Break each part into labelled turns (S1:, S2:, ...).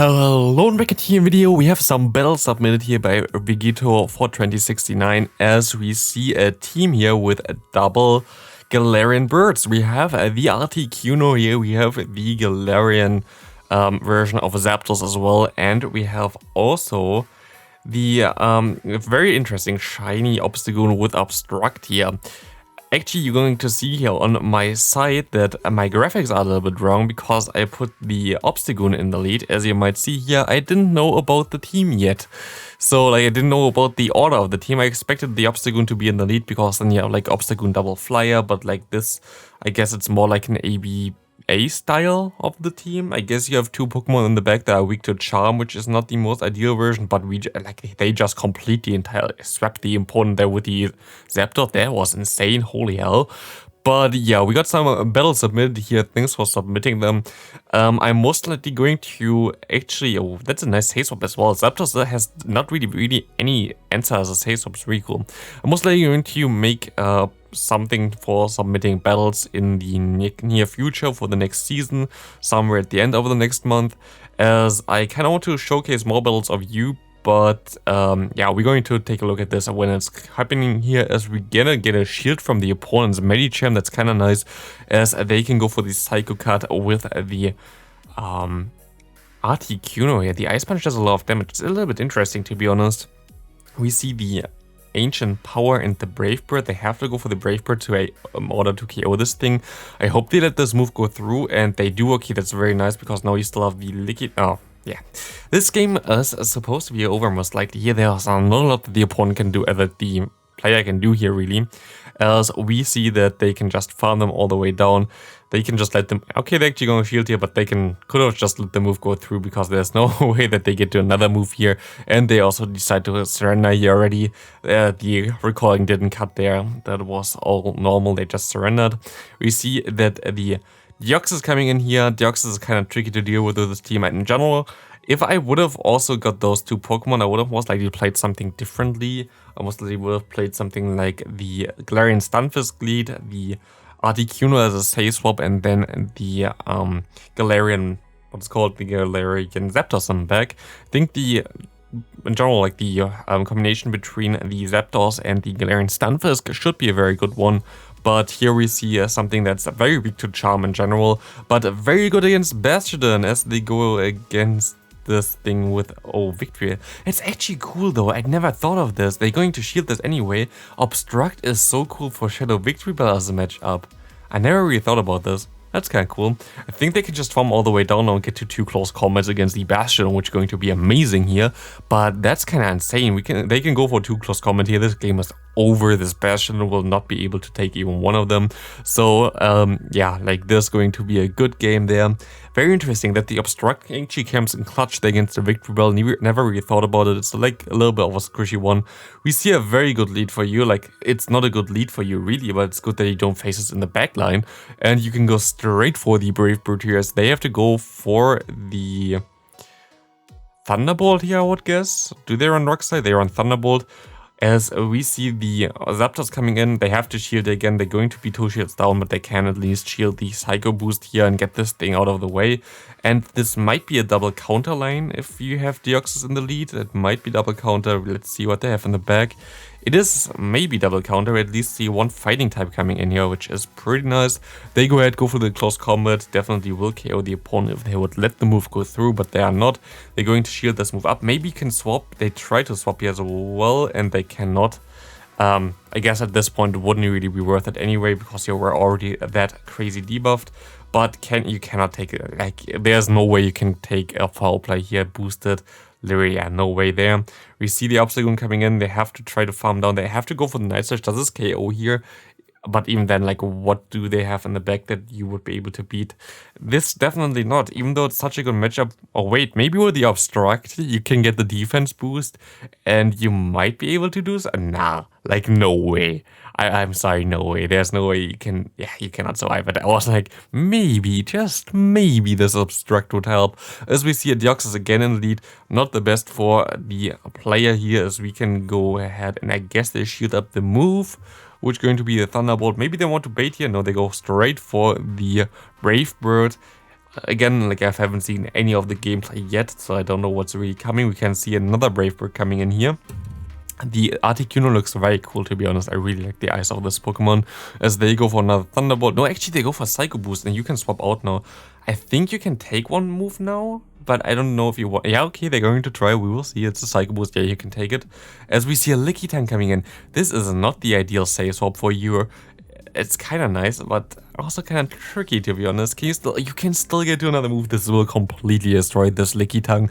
S1: Hello and back at here video, we have some battles submitted here by Vegito for 2069 as we see a team here with a double Galarian birds. We have the Articuno here, we have the Galarian version of Zapdos as well, and we have also the very interesting shiny Obstagoon with Obstruct here. Actually, you're going to see here on my side that my graphics are a little bit wrong because I put the Obstagoon in the lead. As you might see here, I didn't know about the team yet. So I didn't know about the order of the team. I expected the Obstagoon to be in the lead because then you have like Obstagoon double flyer, but like this, I guess it's more like an ABA style of the team. I guess you have two Pokemon in the back that are weak to Charm, which is not the most ideal version, but they just completely swept the opponent there with the Zapdos. That was insane, holy hell. But yeah, we got some battles submitted here. Thanks for submitting them. I'm most likely going to actually... Oh, that's a nice Say-Swap as well. Zapdos has not really any answer as a Say-Swap. It's really cool. I'm most likely going to make something for submitting battles in the near future for the next season, somewhere at the end of the next month, as I kind of want to showcase more battles of you. But yeah, we're going to take a look at this when it's happening here, as we're gonna get a shield from the opponent's Medicham. That's kind of nice, as they can go for the Psycho card with the Articuno here. The Ice Punch does a lot of damage. It's a little bit interesting, to be honest. We see the Ancient Power and the Brave Bird. They have to go for the Brave Bird to in order to KO this thing. I hope they let this move go through, and they do. Okay, that's very nice, because now you still have the Liquid... Oh, yeah. This game is supposed to be over, most likely. Here there's not a lot that the opponent can do, that the player can do here, really. As we see that they can just farm them all the way down. They can just let them... Okay, they're actually going to shield here, but they could have just let the move go through, because there's no way that they get to another move here. And they also decide to surrender here already. The recalling didn't cut there. That was all normal. They just surrendered. We see that the Deoxys is coming in here. Deoxys is kind of tricky to deal with this team. And in general, if I would have also got those two Pokemon, I would have most likely played something differently. I most likely would have played something like the Galarian Stunfisk lead, the Articuno as a Say-Swap, and then the Galarian, what's called the Galarian Zapdos on the back. I think in general, like the combination between the Zapdos and the Galarian Stunfisk should be a very good one. But here we see something that's very weak to Charm in general, but very good against Bastiodon, as they go against this thing with victory. It's actually cool though. I'd never thought of this. They're going to shield this anyway. Obstruct is so cool for Shadow Victory Bell as a matchup. I never really thought about this. That's kind of cool. I think they can just farm all the way down and get to 2 close combats against the Bastion, which is going to be amazing here. But that's kind of insane. They can go for 2 close combat here. This game is over. This Bastion will not be able to take even one of them. So yeah, like this is going to be a good game there. Very interesting that the Obstruct actually comes in clutch against the Victory Bell. Never really thought about it. It's like a little bit of a squishy one. We see a very good lead for you. Like, it's not a good lead for you really, but it's good that you don't face it in the back line. And you can go straight for the Brave Bird here, as they have to go for the Thunderbolt here, I would guess. Do they run Rock Slide? They run Thunderbolt. As we see the Zapdos coming in, they have to shield again. They're going to be 2 shields down, but they can at least shield the Psycho Boost here and get this thing out of the way. And this might be a double counter line if you have Deoxys in the lead. It might be double counter. Let's see what they have in the back. It is maybe double counter. At least see one fighting type coming in here, which is pretty nice. They go ahead, go for the close combat. Definitely will KO the opponent if they would let the move go through, but they are not. They're going to shield this move up. Maybe can swap. They try to swap here as well, and they cannot. I guess at this point it wouldn't really be worth it anyway, because you were already that crazy debuffed. But you cannot take it. Like, there's no way you can take a foul play here boosted. Literally, yeah, no way there. We see the Obstagoon coming in. They have to try to farm down. They have to go for the Night Slash. Does this KO here? But even then, like, what do they have in the back that you would be able to beat? This definitely not, even though it's such a good matchup. Oh wait, maybe with the Obstruct, you can get the defense boost, and you might be able to do so. Nah, like, no way. I'm sorry, no way. There's no way you can... Yeah, you cannot survive it. I was like, maybe, just maybe this Obstruct would help. As we see a Deoxys again in the lead. Not the best for the player here, as we can go ahead and I guess they shield up the move, which is going to be the Thunderbolt. Maybe they want to bait here. No, they go straight for the Brave Bird. Again, like I haven't seen any of the gameplay yet, so I don't know what's really coming. We can see another Brave Bird coming in here. The Articuno looks very cool, to be honest. I really like the eyes of this Pokemon, as they go for another Thunderbolt. No, actually they go for Psycho Boost, and you can swap out now. I think you can take one move now, but I don't know if you want. Yeah, okay, they're going to try. We will see. It's a Psycho Boost. Yeah, you can take it. As we see a Lickitung coming in. This is not the ideal save swap for you. It's kind of nice, but also kind of tricky, to be honest. You can still get to another move. This will completely destroy this Lickitung.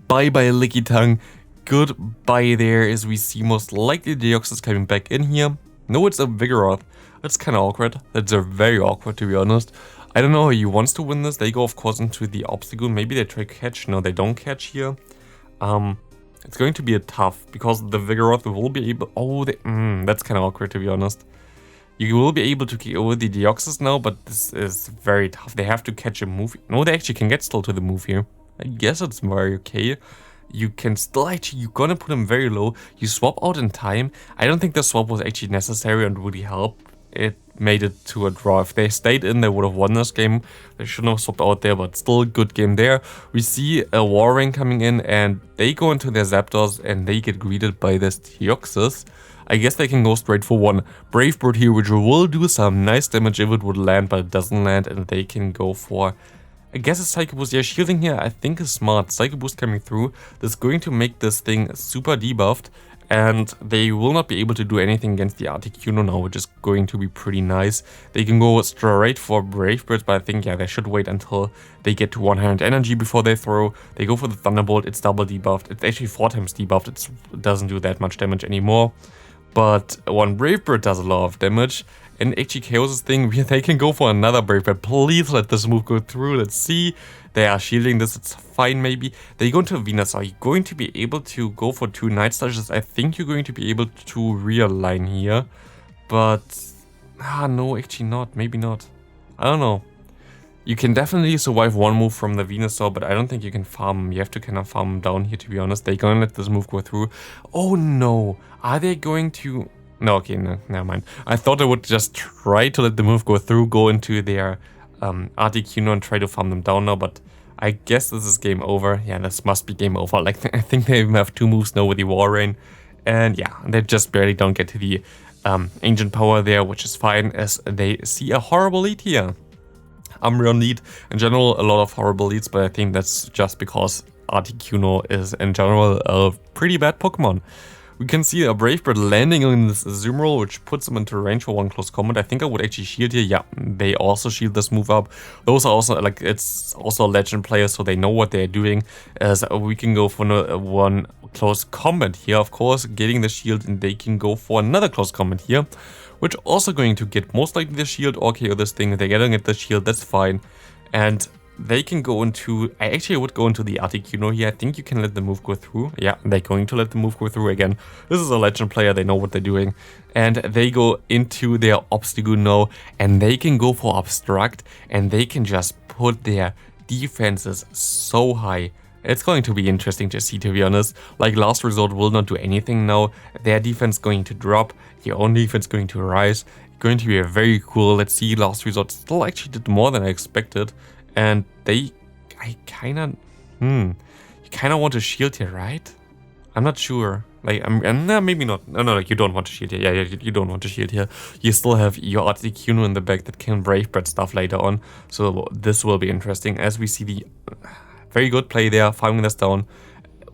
S1: Bye-bye, Lickitung. Goodbye there, as we see most likely Deoxys coming back in here. No, it's a Vigoroth. That's kind of awkward. That's very awkward, to be honest. I don't know how he wants to win this. They go, of course, into the Obstagoon. Maybe they try catch. No, they don't catch here. It's going to be a tough, because the Vigoroth will be able... Oh, that's kind of awkward, to be honest. You will be able to KO the Deoxys now, but this is very tough. They have to catch a move. No, they actually can get still to the move here. I guess it's very okay. You can still actually, you're gonna put him very low. You swap out in time. I don't think the swap was actually necessary and really helped. It made it to a draw. If they stayed in, they would have won this game. They shouldn't have swapped out there, but still a good game there. We see a Warring coming in, and they go into their Zapdos, and they get greeted by this Deoxys. I guess they can go straight for one Brave Bird here, which will do some nice damage if it would land, but it doesn't land, and they can go for... I guess a Psycho Boost. Yeah, shielding here I think is smart. Psycho Boost coming through. That's going to make this thing super debuffed. And they will not be able to do anything against the Articuno now, which is going to be pretty nice. They can go straight for Brave Birds, but I think, yeah, they should wait until they get to 100 energy before they throw. They go for the Thunderbolt. It's double debuffed. It's actually 4 times debuffed. It doesn't do that much damage anymore. But one Brave Bird does a lot of damage. And actually KOs this thing. They can go for another Brave Bird. Please let this move go through. Let's see. They are shielding this. It's fine, maybe. They go into Venus. Are you going to be able to go for 2 Night Slashes? I think you're going to be able to realign here. But... no, actually not. Maybe not. I don't know. You can definitely survive one move from the Venusaur, but I don't think you can farm him. You have to kind of farm him down here, to be honest. They're going to let this move go through. Oh, no. Are they going to... No, okay, no, never mind. I thought I would just try to let the move go through, go into their Articuno and try to farm them down now, but I guess this is game over. Yeah, this must be game over. Like, I think they even have 2 moves now with the Warring. And yeah, they just barely don't get to the Ancient Power there, which is fine, as they see a horrible lead here. Umbreon lead, in general, a lot of horrible leads, but I think that's just because Articuno is, in general, a pretty bad Pokemon. We can see a Brave Bird landing on this Azumarill, which puts them into range for 1 close combat. I think I would actually shield here. Yeah, they also shield this move up. Those are also, like, it's also a legend player, so they know what they're doing. As we can go for 1 close combat here, of course, getting the shield, and they can go for another close combat here, which also going to get most likely the shield or KO this thing. They're getting it the shield, that's fine. And they can go into... I actually would go into the Articuno here. I think you can let the move go through. Yeah, they're going to let the move go through again. This is a legend player. They know what they're doing. And they go into their Obstagoon now. And they can go for Obstruct. And they can just put their defenses so high. It's going to be interesting to see, to be honest. Like, Last Resort will not do anything now. Their defense going to drop. Your own defense going to rise. Going to be very cool. Let's see. Last Resort still actually did more than I expected. And you kind of want to shield here, right? I'm not sure. Like, no, maybe not. No, like, you don't want to shield here. Yeah, you don't want to shield here. You still have your Articuno in the back that can Brave Bird stuff later on. So this will be interesting as we see the very good play there, farming this down.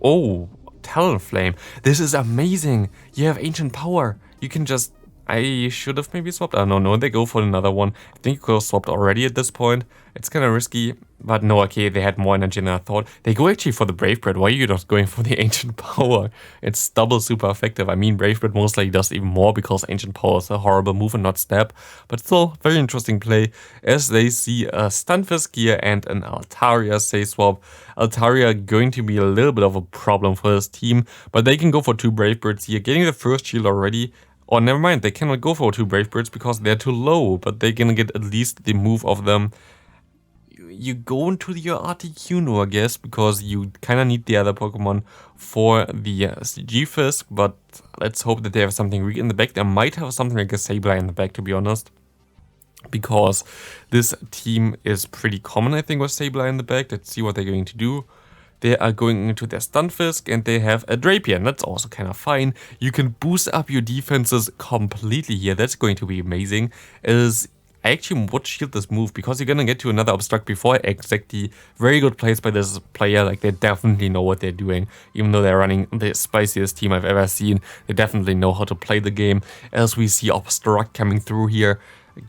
S1: Oh, Talonflame. This is amazing. You have Ancient Power. You can just... I should have maybe swapped. Oh, no, they go for another one. I think you could have swapped already at this point. It's kind of risky, but no, okay, they had more energy than I thought. They go actually for the Brave Bird. Why are you not going for the Ancient Power? It's double super effective. I mean, Brave Bird most likely does even more because Ancient Power is a horrible move and not Stab. But still, very interesting play as they see a Stunfisk here and an Altaria say swap. Altaria going to be a little bit of a problem for this team, but they can go for 2 Brave Birds here, getting the first shield already. Or never mind, they cannot go for 2 Brave Birds because they're too low, but they're gonna get at least the move of them. You go into your Articuno, I guess, because you kind of need the other Pokemon for the G-Fisk, but let's hope that they have something weak in the back. They might have something like a Sableye in the back, to be honest. because this team is pretty common, I think, with Sableye in the back. Let's see what they're going to do. They are going into their Stunfisk and they have a Drapier, and that's also kind of fine. You can boost up your defenses completely here. That's going to be amazing. I actually would shield this move because you're gonna get to another Obstruct before exactly. Very good plays by this player. Like, they definitely know what they're doing. Even though they're running the spiciest team I've ever seen, they definitely know how to play the game. As we see Obstruct coming through here,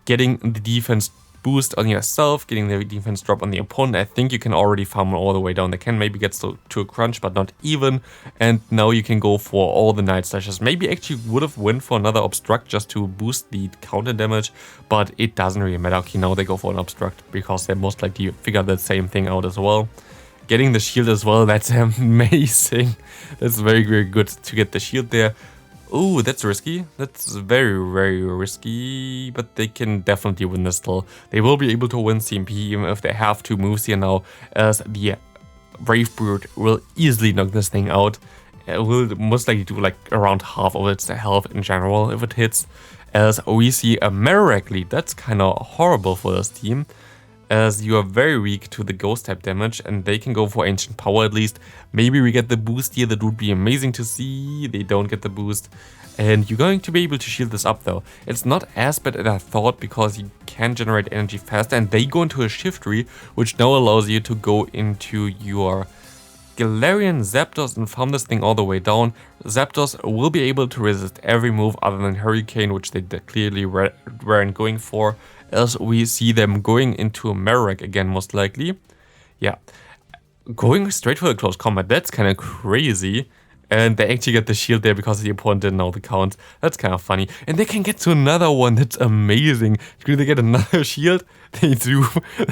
S1: getting the defense boost on yourself, getting the defense drop on the opponent. I think you can already farm all the way down. They can maybe get to a crunch, but not even. And now you can go for all the Night Slashes. Maybe actually would have went for another Obstruct just to boost the counter damage, but it doesn't really matter. Okay, now they go for an Obstruct because they most likely figure the same thing out as well. Getting the shield as well, that's amazing. That's very, very good to get the shield there. Ooh, that's risky. That's very, very risky, but they can definitely win this still. They will be able to win CMP even if they have 2 moves here now, as the Brave Bird will easily knock this thing out. It will most likely do like around half of its health in general if it hits. As we see a Marowak lead, that's kind of horrible for this team, as you are very weak to the ghost type damage and they can go for ancient power at least. Maybe we get the boost here, that would be amazing to see. They don't get the boost and you're going to be able to shield this up though. It's not as bad as I thought because you can generate energy faster and they go into a Shiftry, which now allows you to go into your Galarian Zapdos and farm this thing all the way down. Zapdos will be able to resist every move other than Hurricane, which they clearly weren't going for, as we see them going into a Marowak again most likely. Yeah, going straight for the close combat, that's kind of crazy. And they actually get the shield there because the opponent didn't know the count. That's kind of funny. And they can get to another one. That's amazing. Do they get another shield? They do.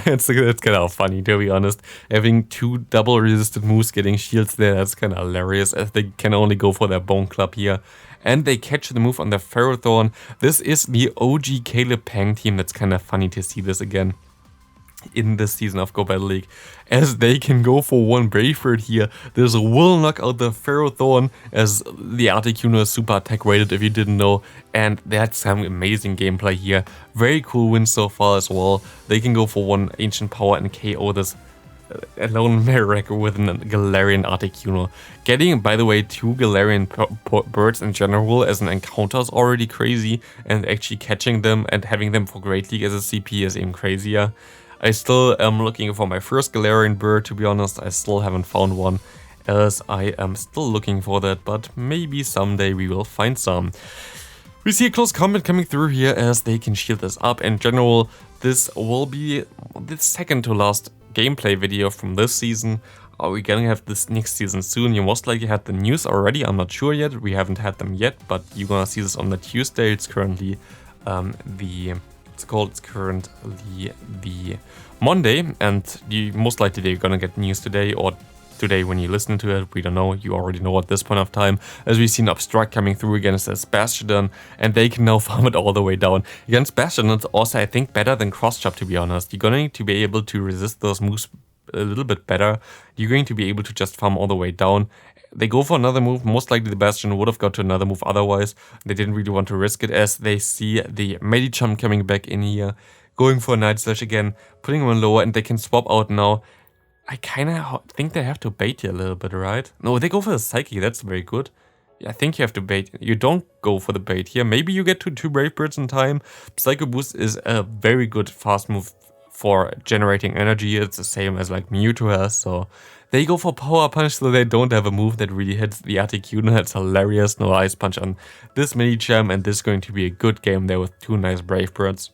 S1: That's kind of funny, to be honest. Having 2 double resisted moves getting shields there, that's kind of hilarious, as they can only go for their Bone Club here. And they catch the move on the Ferrothorn. This is the OG Caleb Pang team. That's kind of funny to see this again in this season of Go Battle League, as they can go for 1 Brave Bird here. This will knock out the Ferrothorn, as the Articuno is super attack rated if you didn't know, and that's some amazing gameplay here. Very cool win so far as well. They can go for 1 Ancient Power and KO this alone Marowak with a Galarian Articuno. Getting, by the way, 2 Galarian birds in general as an encounter is already crazy, and actually catching them and having them for Great League as a CP is even crazier. I still am looking for my first Galarian bird, to be honest. I still haven't found one, as I am still looking for that, but maybe someday we will find some. We see a close combat coming through here, as they can shield this up. In general, this will be the second to last gameplay video from this season. Are we gonna have this next season soon? You most likely had the news already, I'm not sure yet. We haven't had them yet, but you're gonna see this on the Tuesday. It's currently it's currently the Monday, and most likely they're gonna get news today or today when you listen to it. We don't know, you already know at this point of time, as we see an Obstruct coming through against this Bastiodon, and they can now farm it all the way down. Against Bastiodon, it's also, I think, better than Cross Chop, to be honest. You're going to be able to resist those moves a little bit better. You're going to be able to just farm all the way down. They go for another move. Most likely the Bastion would have got to another move otherwise. They didn't really want to risk it, as they see the Medicham coming back in here, going for a Night Slash again, putting him on lower, and they can swap out now. I kind of think they have to bait you a little bit, right? No, they go for the Psychic. That's very good. I think you have to bait. You don't go for the bait here. Maybe you get to 2 Brave Birds in time. Psycho Boost is a very good fast move for generating energy. It's the same as like Mewtwo has, so they go for Power Punch, so they don't have a move that really hits the Articuno. That's hilarious. No Ice Punch on this Medicham, and this is going to be a good game there with 2 nice Brave Birds.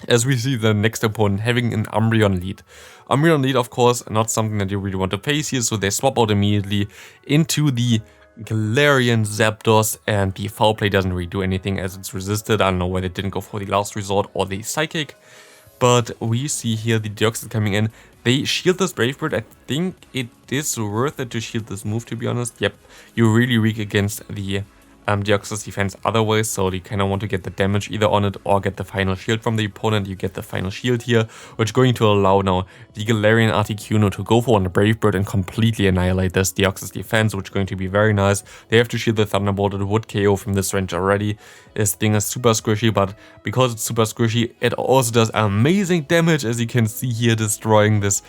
S1: As we see the next opponent having an Umbreon lead. Umbreon lead, of course, not something that you really want to face here, so they swap out immediately into the Galarian Zapdos, and the Foul Play doesn't really do anything as it's resisted. I don't know why they didn't go for the Last Resort or the Psychic, but we see here the Deoxys coming in. They shield this Brave Bird. I think it is worth it to shield this move, to be honest. Yep, you're really weak against the Deoxys defense otherwise, so you kind of want to get the damage either on it or get the final shield from the opponent. You get the final shield here, which is going to allow now the Galarian Articuno to go for on the Brave Bird and completely annihilate this Deoxys defense, which is going to be very nice. They have to shield the Thunderbolt. It would KO from this range already. This thing is super squishy, but because it's super squishy, it also does amazing damage, as you can see here, destroying this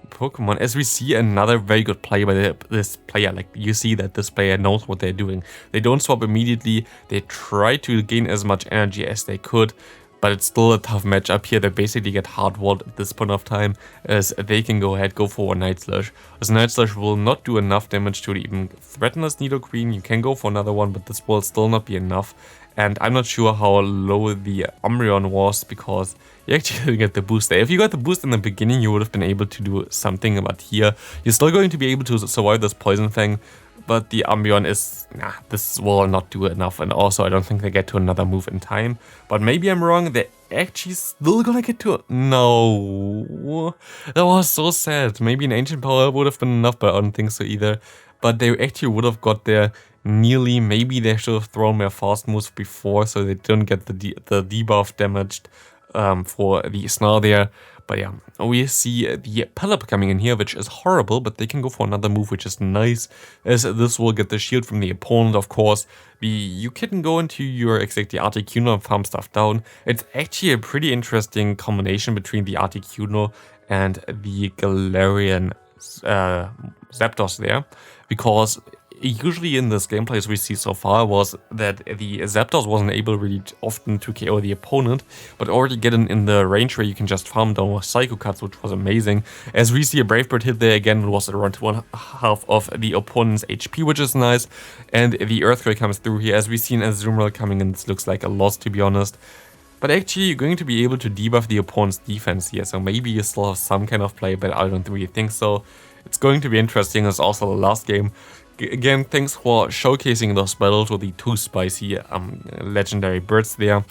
S1: Pokemon. As we see another very good play by this player, like you see that this player knows what they're doing. They don't swap immediately, they try to gain as much energy as they could, but it's still a tough matchup here. They basically get hard-walled at this point of time, as they can go ahead, go for a Night Slash. This Night Slash will not do enough damage to even threaten this Nidoqueen. You can go for another one, but this will still not be enough. And I'm not sure how low the Umbreon was, because you actually didn't get the boost there. If you got the boost in the beginning, you would have been able to do something, but here you're still going to be able to survive this poison thing. But the Umbreon is, this will not do enough, and also I don't think they get to another move in time. But maybe I'm wrong, they're actually still gonna get to no. That was so sad. Maybe an Ancient Power would have been enough, but I don't think so either. But they actually would have got there nearly. Maybe they should have thrown more fast moves before, so they didn't get the debuff damaged for the Snarl there. But yeah, we see the Pelip coming in here, which is horrible, but they can go for another move, which is nice, as this will get the shield from the opponent, of course. You can go into your exactly Articuno and farm stuff down. It's actually a pretty interesting combination between the Articuno and the Galarian Zapdos there, because usually in this gameplay as we see so far was that the Zapdos wasn't able really often to KO the opponent, but already getting in the range where you can just farm down with Psycho Cuts, which was amazing. As we see a Brave Bird hit there again, it was around 1/2 of the opponent's HP, which is nice, and the Earthquake comes through here. As we've seen Azumarill coming in, this looks like a loss, to be honest. But actually, you're going to be able to debuff the opponent's defense here, so maybe you still have some kind of play, but I don't really think so. It's going to be interesting. It's also the last game. Again, thanks for showcasing those battles with the 2 spicy legendary birds there.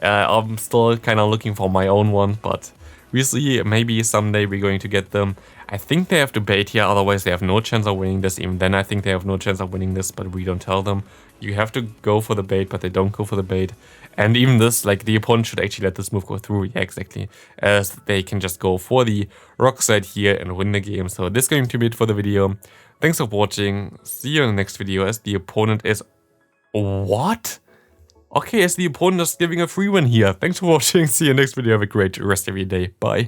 S1: I'm still kind of looking for my own one, but we'll see. Maybe someday we're going to get them. I think they have to bait here, otherwise they have no chance of winning this. Even then, I think they have no chance of winning this, but we don't tell them. You have to go for the bait, but they don't go for the bait. And even this, like, the opponent should actually let this move go through. Yeah, exactly. As they can just go for the rock side here and win the game. So this is going to be it for the video. Thanks for watching. See you in the next video, as the opponent is... What? Okay, as the opponent is giving a free win here. Thanks for watching. See you next video. Have a great rest of your day. Bye.